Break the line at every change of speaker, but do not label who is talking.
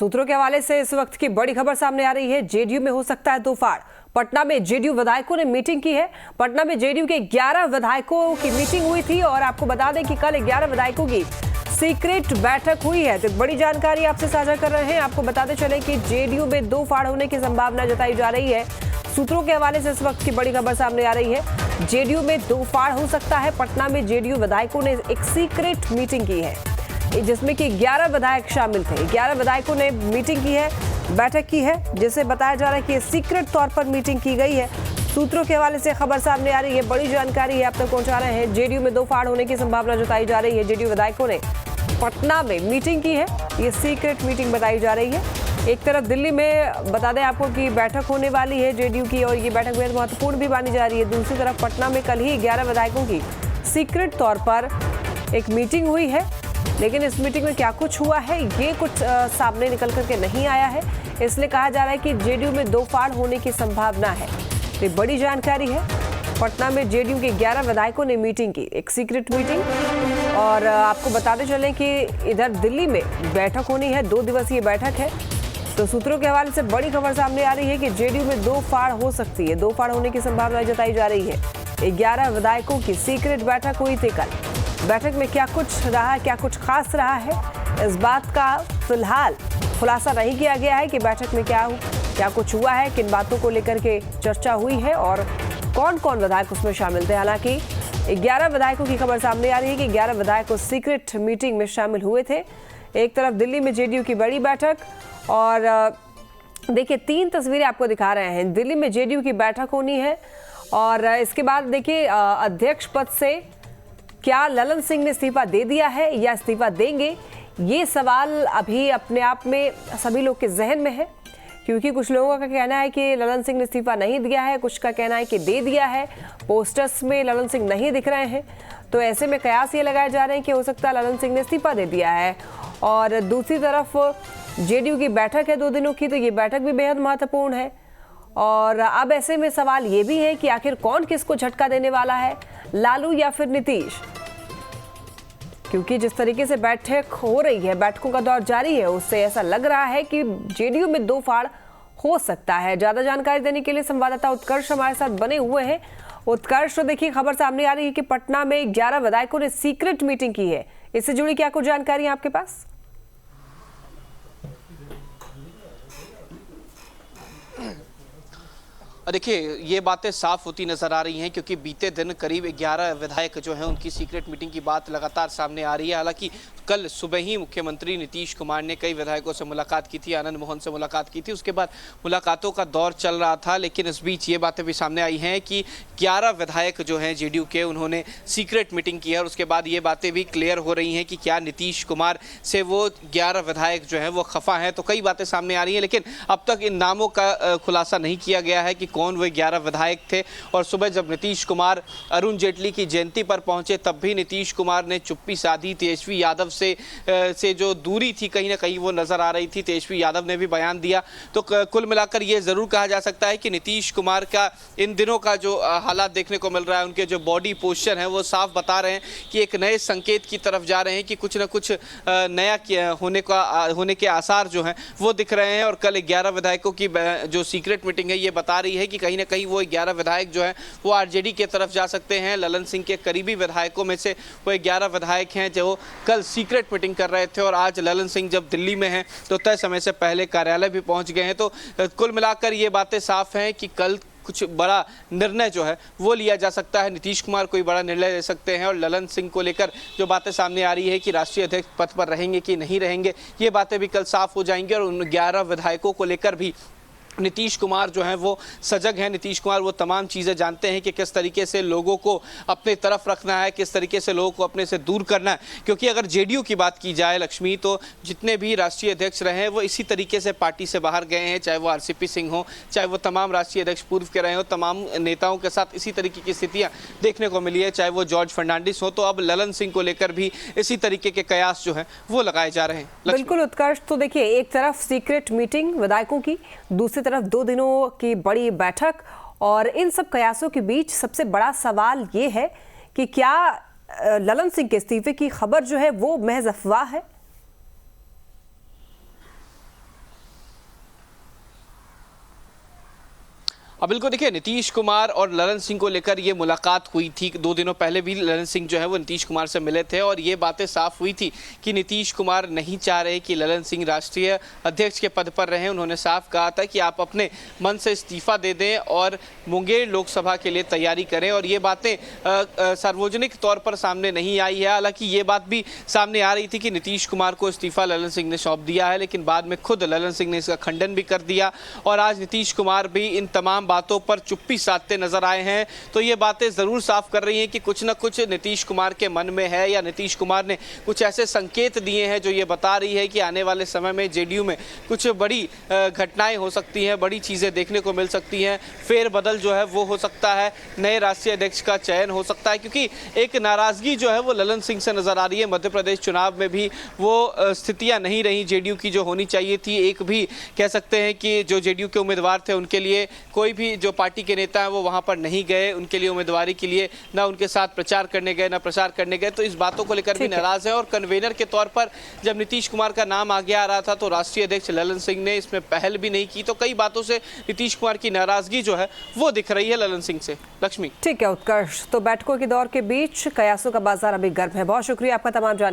सूत्रों के हवाले से इस वक्त की बड़ी खबर सामने आ रही है। जेडीयू में हो सकता है तूफान। पटना में जेडीयू विधायकों ने मीटिंग की है। पटना में जेडीयू के 11 विधायकों की मीटिंग हुई थी और आपको बता दें कि कल 11 विधायकों की सीक्रेट बैठक हुई है। तो बड़ी जानकारी आपसे साझा कर रहे हैं। आपको बताते चले कि जेडीयू में दो फाड़ होने की संभावना जताई जा रही है। सूत्रों के हवाले से इस वक्त की बड़ी खबर सामने आ रही है। जेडीयू में दो फाड़ हो सकता है। पटना में जेडीयू विधायकों ने एक सीक्रेट मीटिंग की है जिसमें कि 11 विधायक शामिल थे। 11 विधायकों ने मीटिंग की है, बैठक की है, जिसे बताया जा रहा है कि सीक्रेट तौर पर मीटिंग की गई है। सूत्रों के हवाले से खबर सामने आ रही है। बड़ी जानकारी है आप तक पहुंचा रहे हैं। जेडीयू में दो फाड़ होने की संभावना जताई जा रही है। जेडीयू विधायकों ने पटना में मीटिंग की है। ये सीक्रेट मीटिंग बताई जा रही है। एक तरफ दिल्ली में बता दें आपको कि बैठक होने वाली है जेडीयू की और ये बैठक बेहद महत्वपूर्ण भी मानी जा रही है। दूसरी तरफ पटना में कल ही 11 विधायकों की सीक्रेट तौर पर एक मीटिंग हुई है, लेकिन इस मीटिंग में क्या कुछ हुआ है ये कुछ सामने निकल करके नहीं आया है। इसलिए कहा जा रहा है कि जेडीयू में दो फाड़ होने की संभावना है। ये बड़ी जानकारी है। पटना में जेडीयू के 11 विधायकों ने मीटिंग की, एक सीक्रेट मीटिंग। और आपको बताते चलें कि इधर दिल्ली में बैठक होनी है, 2 दिवसीय बैठक है। तो सूत्रों के हवाले से बड़ी खबर सामने आ रही है कि जेडीयू में दो फाड़ हो सकती है। दो फाड़ होने की संभावना जताई जा रही है। 11 विधायकों की सीक्रेट बैठक हुई थी कल। बैठक में क्या कुछ रहा, क्या कुछ खास रहा है, इस बात का फिलहाल खुलासा नहीं किया गया है कि बैठक में क्या कुछ हुआ है, किन बातों को लेकर के चर्चा हुई है और कौन कौन विधायक उसमें शामिल थे। हालांकि 11 विधायकों की खबर सामने आ रही है कि 11 विधायक उस सीक्रेट मीटिंग में शामिल हुए थे। एक तरफ दिल्ली में जेडीयू की बड़ी बैठक और देखिए 3 तस्वीरें आपको दिखा रहे हैं। दिल्ली में जेडीयू की बैठक होनी है और इसके बाद देखिए अध्यक्ष पद से क्या ललन सिंह ने इस्तीफा दे दिया है या इस्तीफा देंगे, ये सवाल अभी अपने आप में सभी लोग के जहन में है। क्योंकि कुछ लोगों का कहना है कि ललन सिंह ने इस्तीफा नहीं दिया है, कुछ का कहना है कि दे दिया है। पोस्टर्स में ललन सिंह नहीं दिख रहे हैं, तो ऐसे में कयास ये लगाए जा रहे हैं कि हो सकता है ललन सिंह ने इस्तीफा दे दिया है। और दूसरी तरफ जेडीयू की बैठक है 2 दिनों की, तो ये बैठक भी बेहद महत्वपूर्ण है। और अब ऐसे में सवाल ये भी है कि आखिर कौन किसको झटका देने वाला है, लालू या फिर नीतीश। क्योंकि जिस तरीके से बैठक हो रही है, बैठकों का दौर जारी है, उससे ऐसा लग रहा है कि जेडीयू में दो फाड़ हो सकता है। ज्यादा जानकारी देने के लिए संवाददाता उत्कर्ष हमारे साथ बने हुए हैं। उत्कर्ष, तो देखिए खबर सामने आ रही है कि पटना में 11 विधायकों ने सीक्रेट मीटिंग की है। इससे जुड़ी क्या कुछ जानकारी है आपके पास?
देखिए ये बातें साफ होती नजर आ रही हैं क्योंकि बीते दिन करीब 11 विधायक जो हैं उनकी सीक्रेट मीटिंग की बात लगातार सामने आ रही है। हालांकि कल सुबह ही मुख्यमंत्री नीतीश कुमार ने कई विधायकों से मुलाकात की थी, आनंद मोहन से मुलाकात की थी, उसके बाद मुलाकातों का दौर चल रहा था। लेकिन इस बीच ये बातें भी सामने आई हैं कि 11 विधायक जो हैं जेडीयू के, उन्होंने सीक्रेट मीटिंग की है। और उसके बाद ये बातें भी क्लियर हो रही हैं कि क्या नीतीश कुमार से वो 11 विधायक जो हैं वो खफा हैं। तो कई बातें सामने आ रही हैं, लेकिन अब तक इन नामों का खुलासा नहीं किया गया है कि कौन वे 11 विधायक थे। और सुबह जब नीतीश कुमार अरुण जेटली की जयंती पर पहुंचे तब भी नीतीश कुमार ने चुप्पी साधी। तेजस्वी यादव से जो दूरी थी कहीं ना कहीं वो नजर आ रही थी। तेजस्वी यादव ने भी बयान दिया। तो कुल मिलाकर ये जरूर कहा जा सकता है कि नीतीश कुमार का इन दिनों का जो हालात देखने को मिल रहा है, उनके जो बॉडी पोस्चर है वो साफ बता रहे हैं कि एक नए संकेत की तरफ जा रहे हैं कि कुछ ना कुछ नया होने के आसार जो हैं वो दिख रहे हैं। और कल 11 विधायकों की जो सीक्रेट मीटिंग है ये बता रही है कि कहीं ना कहीं वो 11 विधायक जो हैं वो आरजेडी के तरफ जा सकते हैं। ललन सिंह के करीबी विधायकों में से वो 11 विधायक हैं जो कल सीक्रेट मीटिंग कर रहे थे। और आज ललन सिंह जब दिल्ली में हैं तो तय समय से पहले कार्यालय भी पहुंच गए हैं। तो कुल मिलाकर ये बातें साफ हैं कि कल कुछ बड़ा निर्णय जो है वो लिया जा सकता है। नीतीश कुमार कोई बड़ा निर्णय ले सकते हैं। और ललन सिंह को लेकर जो बातें सामने आ रही है कि राष्ट्रीय अध्यक्ष पद पर रहेंगे कि नहीं रहेंगे, ये बातें भी कल साफ हो जाएंगी। और उन 11 विधायकों को लेकर भी नीतीश कुमार जो हैं वो सजग हैं। नीतीश कुमार वो तमाम चीज़ें जानते हैं कि किस तरीके से लोगों को अपने तरफ रखना है, किस तरीके से लोगों को अपने से दूर करना है। क्योंकि अगर जेडीयू की बात की जाए लक्ष्मी, तो जितने भी राष्ट्रीय अध्यक्ष रहे हैं वो इसी तरीके से पार्टी से बाहर गए हैं। चाहे वो आरसीपी सिंह हो, चाहे वो तमाम राष्ट्रीय अध्यक्ष पूर्व के रहे हो, तमाम नेताओं के साथ इसी तरीके की स्थितियाँ देखने को मिली है। चाहे वो जॉर्ज फर्नांडिस हो, तो अब ललन सिंह को लेकर भी इसी तरीके के कयास जो है वो लगाए जा रहे हैं।
बिल्कुल उत्कर्ष, तो देखिए एक तरफ सीक्रेट मीटिंग विधायकों की, दूसरी तरफ 2 दिनों की बड़ी बैठक, और इन सब कयासों के बीच सबसे बड़ा सवाल ये है कि क्या ललन सिंह के इस्तीफे की खबर जो है वो महज अफवाह है?
अब बिल्कुल देखिए, नीतीश कुमार और ललन सिंह को लेकर ये मुलाकात हुई थी। 2 दिनों पहले भी ललन सिंह जो है वो नीतीश कुमार से मिले थे और ये बातें साफ हुई थी कि नीतीश कुमार नहीं चाह रहे कि ललन सिंह राष्ट्रीय अध्यक्ष के पद पर रहें। उन्होंने साफ कहा था कि आप अपने मन से इस्तीफा दे दें और मुंगेर लोकसभा के लिए तैयारी करें, और ये बातें सार्वजनिक तौर पर सामने नहीं आई है। हालांकि ये बात भी सामने आ रही थी कि नीतीश कुमार को इस्तीफा ललन सिंह ने सौंप दिया है, लेकिन बाद में खुद ललन सिंह ने इसका खंडन भी कर दिया और आज नीतीश कुमार भी इन तमाम बातों पर चुप्पी साधते नजर आए हैं। तो ये बातें जरूर साफ कर रही हैं कि कुछ न कुछ नीतीश कुमार के मन में है, या नीतीश कुमार ने कुछ ऐसे संकेत दिए हैं जो ये बता रही है कि आने वाले समय में जेडीयू में कुछ बड़ी घटनाएं हो सकती हैं, बड़ी चीजें देखने को मिल सकती हैं। फेरबदल जो है वो हो सकता है, नए राष्ट्रीय अध्यक्ष का चयन हो सकता है, क्योंकि एक नाराजगी जो है वो ललन सिंह से नजर आ रही है। मध्य प्रदेश चुनाव में भी वो स्थितियां नहीं रही जेडीयू की जो होनी चाहिए थी। एक भी कह सकते हैं कि जो जेडीयू के उम्मीदवार थे उनके लिए कोई भी जो पार्टी के नेता हैं वो वहां पर नहीं गए, उनके लिए उम्मीदवारी के लिए ना उनके साथ प्रचार करने गए ना प्रसार करने गए। तो इस बातों को लेकर भी नाराज है। और कन्वेनर के तौर पर जब नीतीश कुमार का नाम आगे आ रहा था तो राष्ट्रीय अध्यक्ष ललन सिंह ने इसमें पहल भी नहीं की। तो कई बातों से नीतीश कुमार की नाराजगी जो है वो दिख रही है ललन सिंह से। लक्ष्मी।
ठीक है उत्कर्ष, तो बैठकों के दौर के बीच कयासों का बाजार अभी गर्म है। बहुत शुक्रिया आपका तमाम जानकारी।